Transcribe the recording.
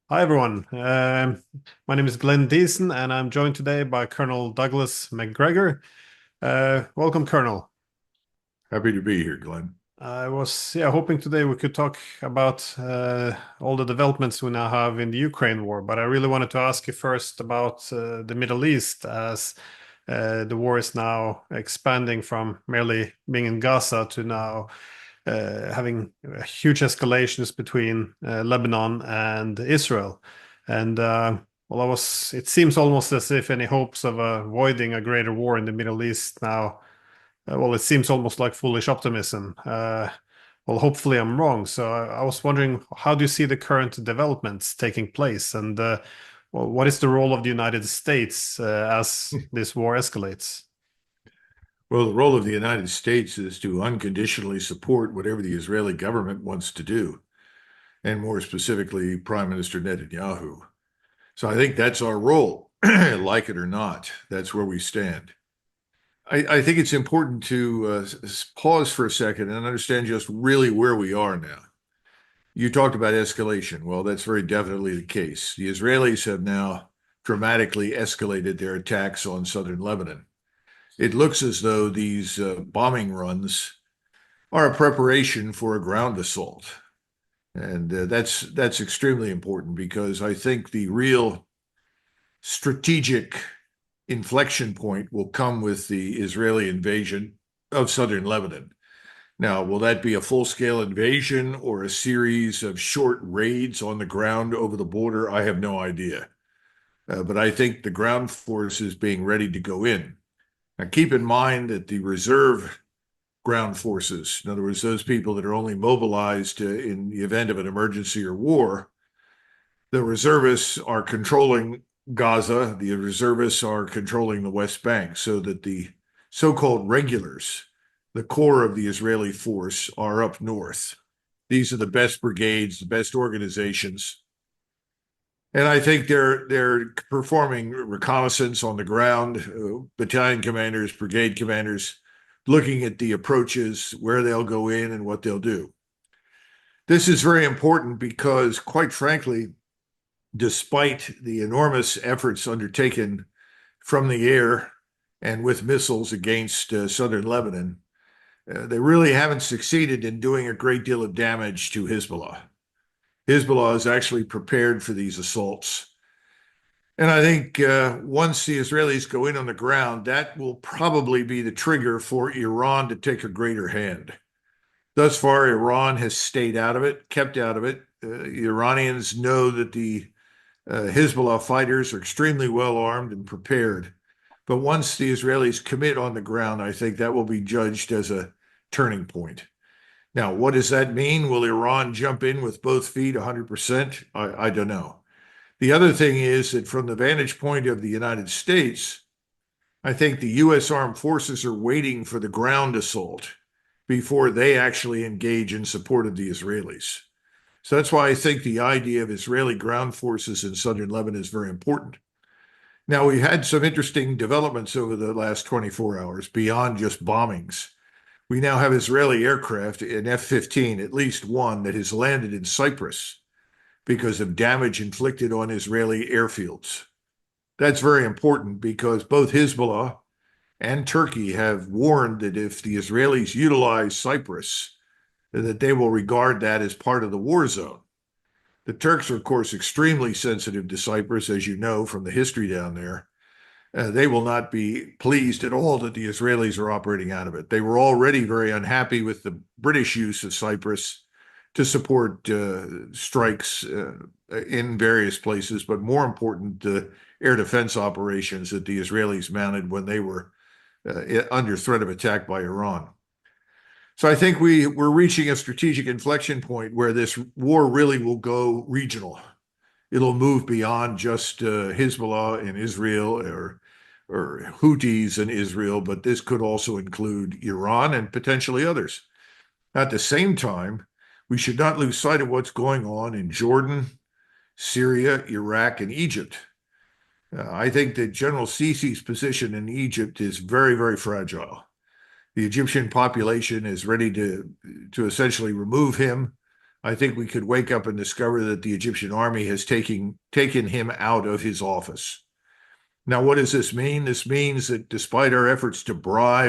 Hi, everyone. My name is Glenn Diesen, and I'm joined today by Colonel Douglas McGregor. Welcome, Colonel. Happy to be here, Glenn. I was hoping today we could talk about all the developments we now have in the Ukraine war, but I really wanted to ask you first about the Middle East, as the war is now expanding from merely being in Gaza to now having huge escalations between Lebanon and Israel. And it seems almost as if any hopes of avoiding a greater war in the Middle East now, it seems almost like foolish optimism. Hopefully I'm wrong. So I was wondering, how do you see the current developments taking place? And what is the role of the United States as this war escalates? Well, the role of the United States is to unconditionally support whatever the Israeli government wants to do, and more specifically, Prime Minister Netanyahu. So I think that's our role, like it or not. That's where we stand. I think it's important to pause for a second and understand just really where we are now. You talked about escalation. Well, that's very definitely the case. The Israelis have now dramatically escalated their attacks on southern Lebanon. It looks as though these bombing runs are a preparation for a ground assault. And that's extremely important because I think the real strategic inflection point will come with the Israeli invasion of southern Lebanon. Now, will that be a full-scale invasion or a series of short raids on the ground over the border? I have no idea. But I think the ground force is being ready to go in. Now, keep in mind that the reserve ground forces, in other words, those people that are only mobilized in the event of an emergency or war, the reservists are controlling Gaza, the reservists are controlling the West Bank, so that the so-called regulars, the core of the Israeli force, are up north. These are the best brigades, the best organizations. And I think they're performing reconnaissance on the ground, battalion commanders, brigade commanders, looking at the approaches, where they'll go in and what they'll do. This is very important because, quite frankly, despite the enormous efforts undertaken from the air and with missiles against southern Lebanon, they really haven't succeeded in doing a great deal of damage to Hezbollah. Hezbollah is actually prepared for these assaults. And I think once the Israelis go in on the ground, that will probably be the trigger for Iran to take a greater hand. Thus far, Iran has stayed out of it, kept out of it. Iranians know that the Hezbollah fighters are extremely well armed and prepared. But once the Israelis commit on the ground, I think that will be judged as a turning point. Now, what does that mean? Will Iran jump in with both feet 100%? I don't know. The other thing is that from the vantage point of the United States, I think the U.S. armed forces are waiting for the ground assault before they actually engage in support of the Israelis. So that's why I think the idea of Israeli ground forces in southern Lebanon is very important. Now, we had some interesting developments over the last 24 hours beyond just bombings. We now have Israeli aircraft, an F-15, at least one, that has landed in Cyprus because of damage inflicted on Israeli airfields. That's very important because both Hezbollah and Turkey have warned that if the Israelis utilize Cyprus, that they will regard that as part of the war zone. The Turks are, of course, extremely sensitive to Cyprus, as you know from the history down there. They will not be pleased at all that the Israelis are operating out of it. They were already very unhappy with the British use of Cyprus to support strikes in various places, but more important, the air defense operations that the Israelis mounted when they were under threat of attack by Iran. So I think we're reaching a strategic inflection point where this war really will go regional. It'll move beyond just Hezbollah in Israel or Houthis in Israel, but this could also include Iran and potentially others. At the same time, we should not lose sight of what's going on in Jordan, Syria, Iraq, and Egypt. I think that General Sisi's position in Egypt is very, very fragile. The Egyptian population is ready to essentially remove him I think we could wake up and discover that the Egyptian army has taken him out of his office. Now, what does this mean? This means that despite our efforts to bribe